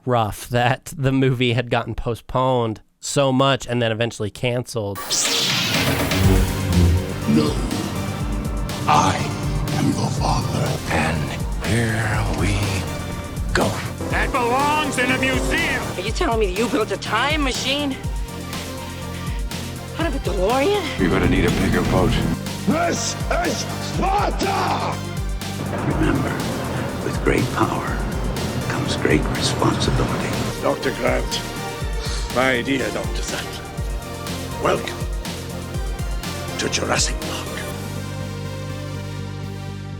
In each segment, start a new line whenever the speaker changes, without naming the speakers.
rough that the movie had gotten postponed so much and then eventually canceled.
No, I am the father.
And here we go.
That belongs in a museum.
Are you telling me that you built a time machine? Out of a DeLorean?
You're gonna need a bigger boat.
This is Sparta!
Remember, with great power comes great responsibility.
Dr. Grant, my dear Dr. Sattler, welcome to Jurassic Park.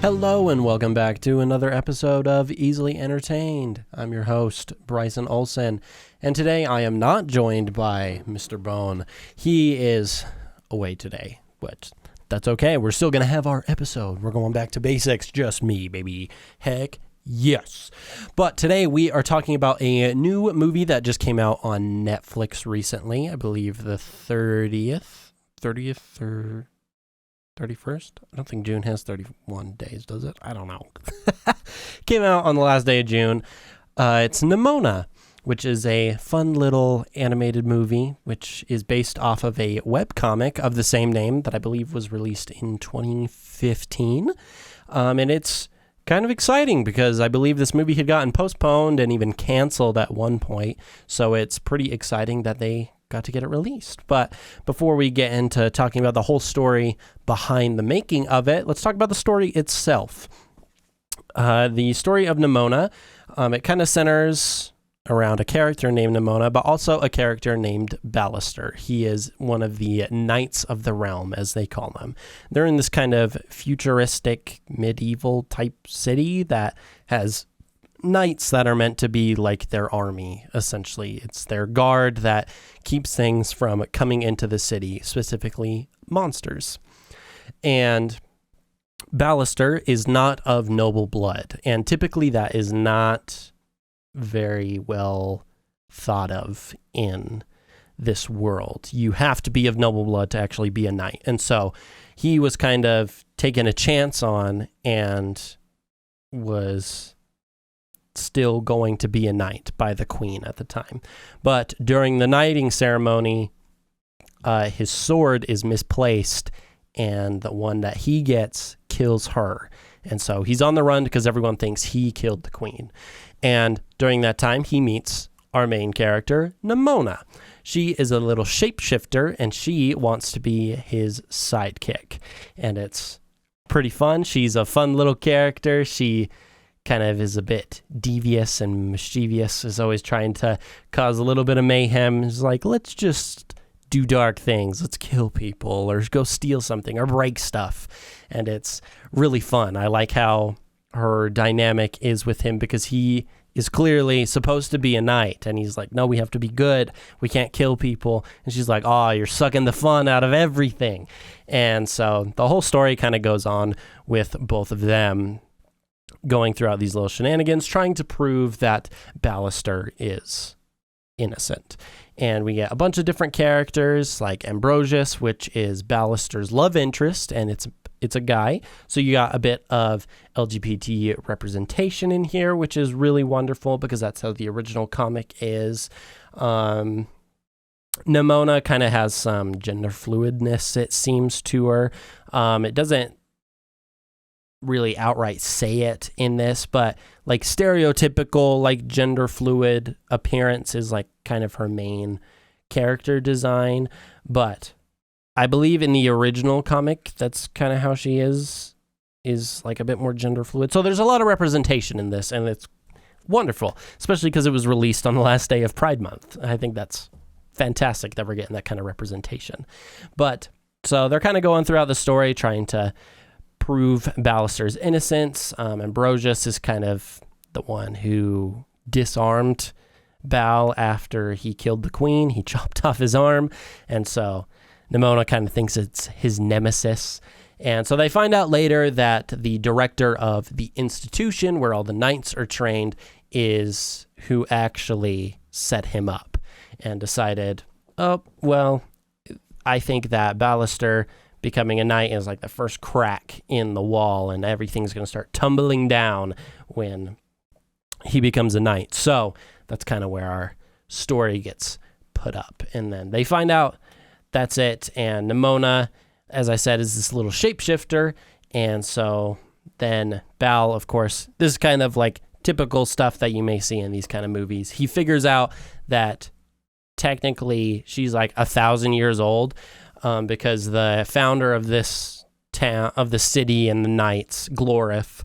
Hello and welcome back to another episode of Easily Entertained. I'm your host, Bryson Olson, and today I am not joined by Mr. Bone. He is away today, but that's okay. We're still going to have our episode. We're going back to basics, just me, baby. Heck yes. But today we are talking about a new movie that just came out on Netflix recently. I believe the 30th or 31st? I don't think June has 31 days, does it? I don't know. Came out on the last day of June. It's Nimona, which is a fun little animated movie, which is based off of a webcomic of the same name that I believe was released in 2015. And it's kind of exciting because I believe this movie had gotten postponed and even canceled at one point. So it's pretty exciting that they got to get it released. But before we get into talking about the whole story behind the making of it, let's talk about the story itself. The story of Nimona, it kind of centers around a character named Nimona, but also a character named Ballister. He is one of the Knights of the Realm, as they call them. They're in this kind of futuristic medieval type city that has knights that are meant to be like their army, essentially. It's their guard that keeps things from coming into the city, specifically monsters. And Ballister is not of noble blood, and typically that is not very well thought of in this world. You have to be of noble blood to actually be a knight. And so he was kind of taken a chance on and was still going to be a knight by the queen at the time. But during the knighting ceremony, his sword is misplaced, and the one that he gets kills her. And so he's on the run because everyone thinks he killed the queen. And during that time, he meets our main character, Nimona. She is a little shapeshifter, and she wants to be his sidekick. And it's pretty fun. She's a fun little character. She kind of is a bit devious and mischievous, is always trying to cause a little bit of mayhem. It's like, let's just do dark things. Let's kill people or go steal something or break stuff. And it's really fun. I like how her dynamic is with him because he is clearly supposed to be a knight. And he's like, no, we have to be good. We can't kill people. And she's like, oh, you're sucking the fun out of everything. And so the whole story kind of goes on with both of them going throughout these little shenanigans, trying to prove that Ballister is innocent. And we get a bunch of different characters like Ambrosius, which is Ballister's love interest, and it's a guy. So you got a bit of LGBT representation in here, which is really wonderful because that's how the original comic is. Nimona kind of has some gender fluidness, it seems, to her. It doesn't really outright say it in this, but like stereotypical like gender fluid appearance is like kind of her main character design. But I believe in the original comic that's kind of how she is like a bit more gender fluid. So there's a lot of representation in this, and it's wonderful, especially because it was released on the last day of Pride Month. I think that's fantastic that we're getting that kind of representation. But so they're kind of going throughout the story trying to prove Ballister's innocence. Ambrosius is kind of the one who disarmed Bal after he killed the queen. He chopped off his arm, and so Nimona kind of thinks it's his nemesis. And so they find out later that the director of the institution where all the knights are trained is who actually set him up and decided, oh, well, I think that Ballister becoming a knight is like the first crack in the wall, and everything's going to start tumbling down when he becomes a knight. So that's kind of where our story gets put up. And then they find out that's it. And Nimona, as I said, is this little shapeshifter. And so then Bal, of course, this is kind of like typical stuff that you may see in these kind of movies. He figures out that technically she's like 1,000 years old, because the founder of this town, of the city and the knights, Glorith,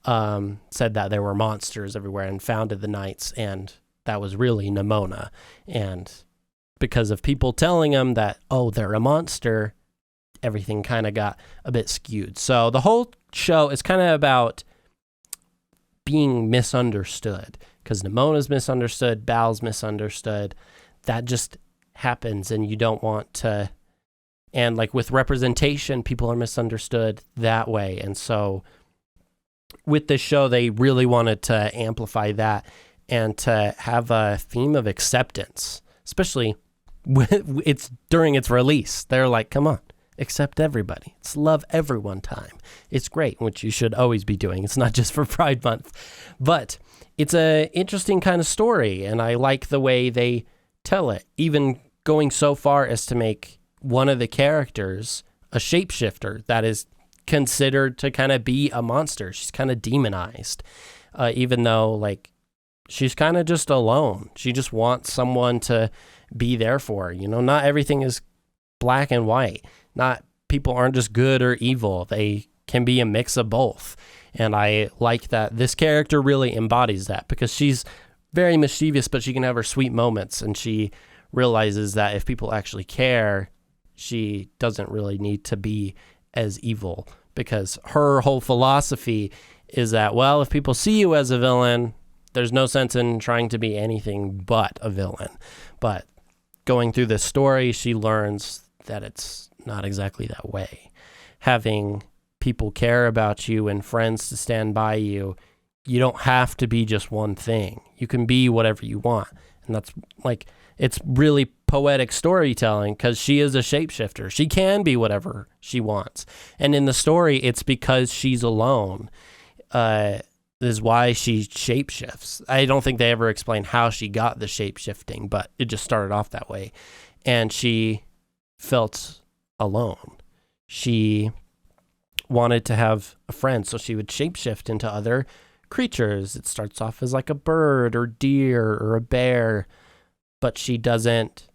said that there were monsters everywhere and founded the knights, and that was really Nimona. And because of people telling him that, oh, they're a monster, everything kind of got a bit skewed. So the whole show is kind of about being misunderstood, because Nimona's misunderstood, Bal's misunderstood. That just happens, and you don't want to. And like with representation, people are misunderstood that way. And so with this show, they really wanted to amplify that and to have a theme of acceptance, especially when it's during its release. They're like, come on, accept everybody. It's love everyone time. It's great, which you should always be doing. It's not just for Pride Month, but it's a interesting kind of story. And I like the way they tell it, even going so far as to make one of the characters a shapeshifter that is considered to kind of be a monster. She's kind of demonized, even though like she's kind of just alone. She just wants someone to be there for her. You know, not everything is black and white. Not people aren't just good or evil. They can be a mix of both. And I like that this character really embodies that, because she's very mischievous, but she can have her sweet moments, and she realizes that if people actually care, she doesn't really need to be as evil, because her whole philosophy is that, well, if people see you as a villain, there's no sense in trying to be anything but a villain. But going through this story, she learns that it's not exactly that way. Having people care about you and friends to stand by you, you don't have to be just one thing. You can be whatever you want. And that's like, it's really poetic storytelling, because she is a shapeshifter. She can be whatever she wants. And in the story, it's because she's alone. Is why she shapeshifts. I don't think they ever explain how she got the shapeshifting, but it just started off that way. And she felt alone. She wanted to have a friend, so she would shapeshift into other creatures. It starts off as like a bird or deer or a bear, but she doesn't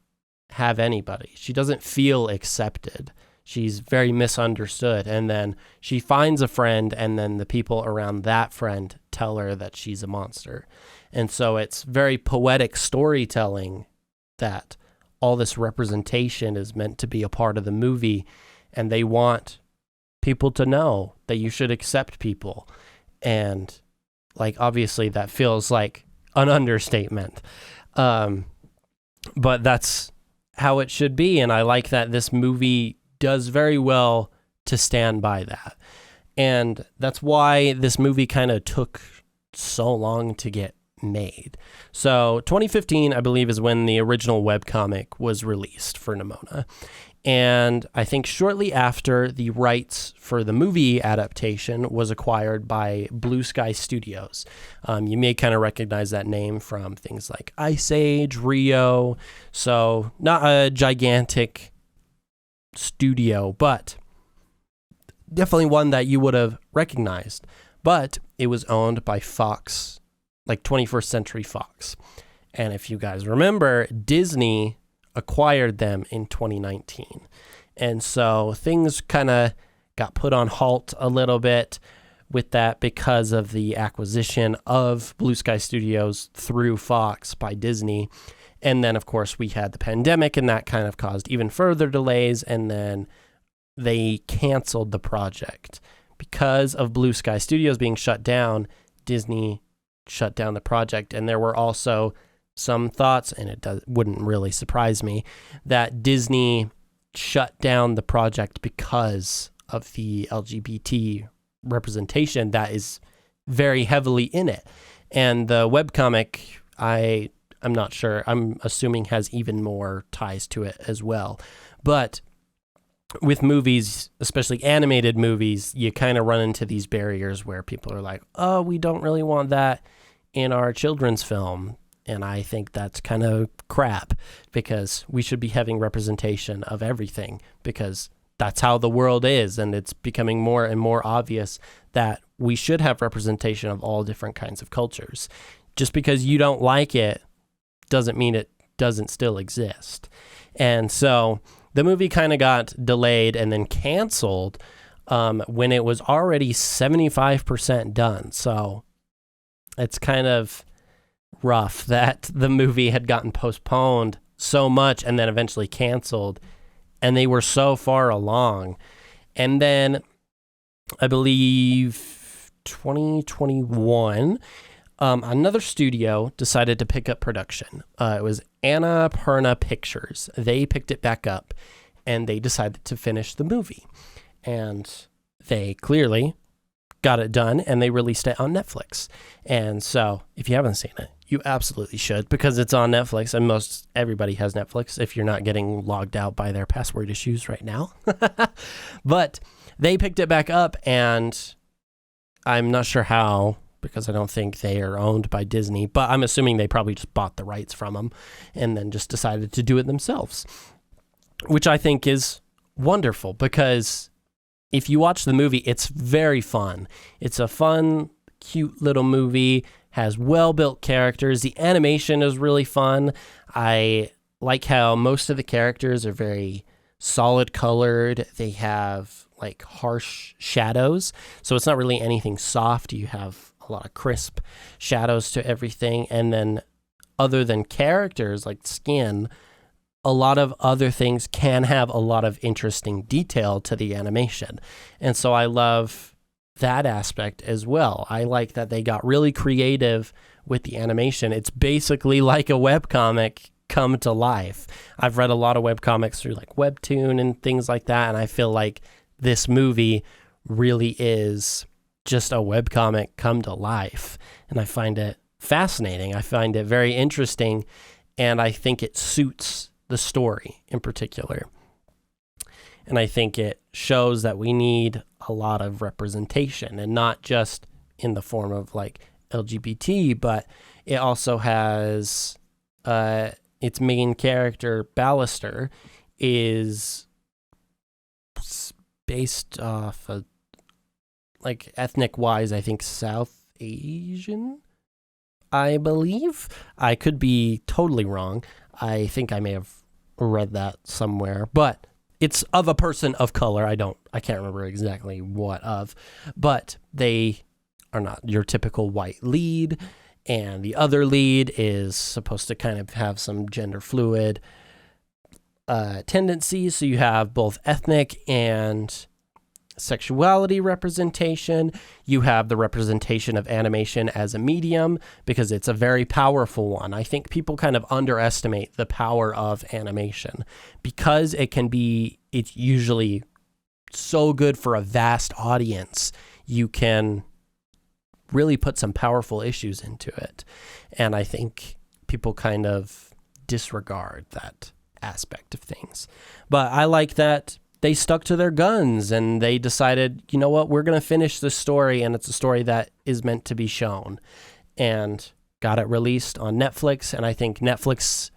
have anybody. She doesn't feel accepted. She's very misunderstood. And then she finds a friend, and then the people around that friend tell her that she's a monster. And so it's very poetic storytelling that all this representation is meant to be a part of the movie. And they want people to know that you should accept people. And like, obviously that feels like an understatement. But that's how it should be. And I like that this movie does very well to stand by that. And that's why this movie kind of took so long to get made. So 2015, I believe, is when the original webcomic was released for Nimona. And I think shortly after, the rights for the movie adaptation was acquired by Blue Sky Studios. You may kind of recognize that name from things like Ice Age, Rio. So not a gigantic studio, but definitely one that you would have recognized. But it was owned by Fox, like 21st Century Fox. And if you guys remember, Disney acquired them in 2019. And so things kind of got put on halt a little bit with that because of the acquisition of Blue Sky Studios through Fox by Disney. And then, of course, we had the pandemic, and that kind of caused even further delays. And then they canceled the project. Because of Blue Sky Studios being shut down, Disney shut down the project. And there were also some thoughts, and wouldn't really surprise me, that Disney shut down the project because of the LGBT representation that is very heavily in it. And the webcomic, I'm not sure, I'm assuming has even more ties to it as well. But with movies, especially animated movies, you kind of run into these barriers where people are like, oh, we don't really want that in our children's film. And I think that's kind of crap, because we should be having representation of everything, because that's how the world is. And it's becoming more and more obvious that we should have representation of all different kinds of cultures. Just because you don't like it doesn't mean it doesn't still exist. And so the movie kind of got delayed and then canceled when it was already 75% done. So it's kind of rough that the movie had gotten postponed so much and then eventually canceled, and they were so far along. And then I believe 2021, another studio decided to pick up production. It was Annapurna Pictures. They picked it back up and they decided to finish the movie. And they clearly got it done, and they released it on Netflix. And so if you haven't seen it, you absolutely should, because it's on Netflix, and most everybody has Netflix if you're not getting logged out by their password issues right now. But they picked it back up, and I'm not sure how, because I don't think they are owned by Disney, but I'm assuming they probably just bought the rights from them and then just decided to do it themselves, which I think is wonderful, because if you watch the movie, it's very fun. It's a fun, cute little movie, has well-built characters. The animation is really fun. I like how most of the characters are very solid colored. They have like harsh shadows, so it's not really anything soft. You have a lot of crisp shadows to everything. And then other than characters like skin, a lot of other things can have a lot of interesting detail to the animation. And so I love that aspect as well. I like that they got really creative with the animation. It's basically like a webcomic come to life. I've read a lot of webcomics through like Webtoon and things like that, and I feel like this movie really is just a webcomic come to life. And I find it fascinating. I find it very interesting, and I think it suits the story in particular. And I think it shows that we need a lot of representation, and not just in the form of like LGBT, but it also has its main character, Ballister, is based off of, like, ethnic wise, I think South Asian, I believe. I could be totally wrong. I think I may have read that somewhere, but it's of a person of color. I can't remember exactly what of, but they are not your typical white lead, and the other lead is supposed to kind of have some gender fluid tendencies. So you have both ethnic and sexuality representation. You have the representation of animation as a medium, because it's a very powerful one. I think people kind of underestimate the power of animation, because it's usually so good for a vast audience. You can really put some powerful issues into it. And I think people kind of disregard that aspect of things. But I like that they stuck to their guns and they decided, you know what, we're going to finish this story, and it's a story that is meant to be shown, and got it released on Netflix. And I think Netflix,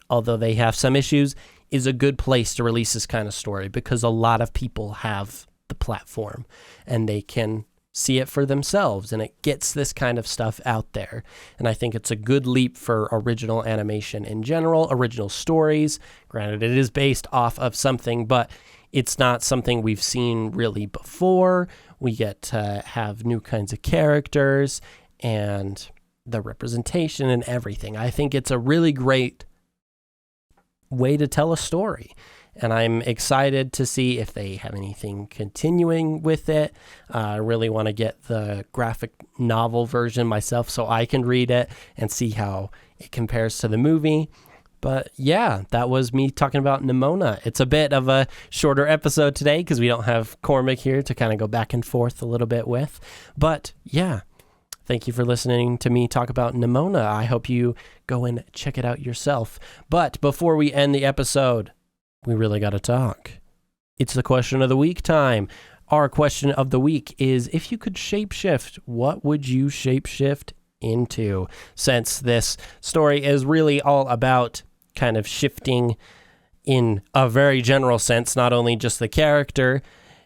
although they have some issues, is a good place to release this kind of story, because a lot of people have the platform and they can see it for themselves, and it gets this kind of stuff out there. And I think it's a good leap for original animation in general, original stories. Granted, it is based off of something, but it's not something we've seen really before. We get to have new kinds of characters and the representation and everything. I think it's a really great way to tell a story. And I'm excited to see if they have anything continuing with it. I really want to get the graphic novel version myself so I can read it and see how it compares to the movie. But yeah, that was me talking about Nimona. It's a bit of a shorter episode today because we don't have Cormac here to kind of go back and forth a little bit with. But yeah, thank you for listening to me talk about Nimona. I hope you go and check it out yourself. But before we end the episode, we really got to talk. It's the question of the week time. Our question of the week is, if you could shapeshift, what would you shapeshift into, since this story is really all about kind of shifting in a very general sense. Not only just the character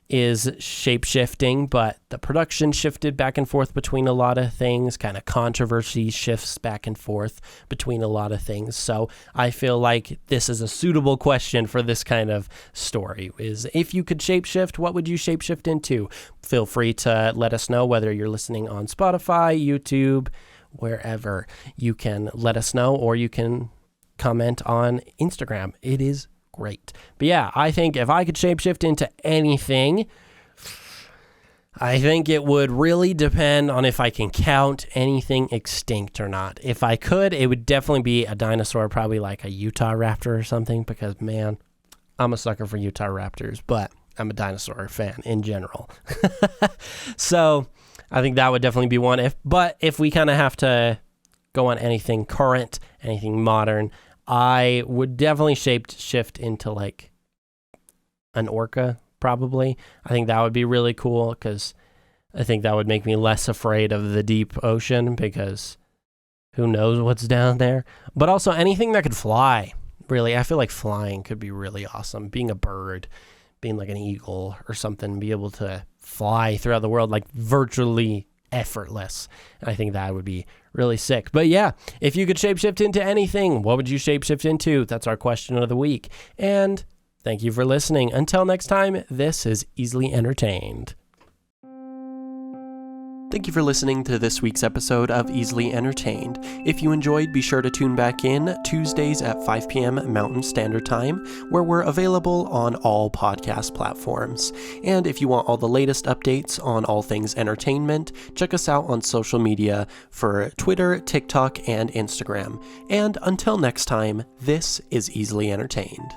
is shape-shifting, but the production shifted back and forth between a lot of things, kind of controversy shifts back and forth between a lot of things. So I feel like this is a suitable question for this kind of story, is if you could shapeshift, what would you shapeshift into? Feel free to let us know, whether you're listening on Spotify, YouTube, wherever. You can let us know, or you can comment on Instagram. It is great. But yeah, I think if I could shapeshift into anything, I think it would really depend on if I can count anything extinct or not. If I could, it would definitely be a dinosaur, probably like a Utah raptor or something, because man, I'm a sucker for Utah raptors, but I'm a dinosaur fan in general. So I think that would definitely be one. But if we kind of have to go on anything current, anything modern, I would definitely shift into like an orca, probably. I think that would be really cool, because I think that would make me less afraid of the deep ocean, because who knows what's down there. But also anything that could fly, really. I feel like flying could be really awesome. Being a bird, being like an eagle or something, be able to fly throughout the world like virtually effortless. And I think that would be really sick. But yeah, if you could shapeshift into anything, what would you shapeshift into? That's our question of the week. And thank you for listening. Until next time, this is Easily Entertained. Thank you for listening to this week's episode of Easily Entertained. If you enjoyed, be sure to tune back in Tuesdays at 5 p.m. Mountain Standard Time, where we're available on all podcast platforms. And if you want all the latest updates on all things entertainment, check us out on social media for Twitter, TikTok, and Instagram. And until next time, this is Easily Entertained.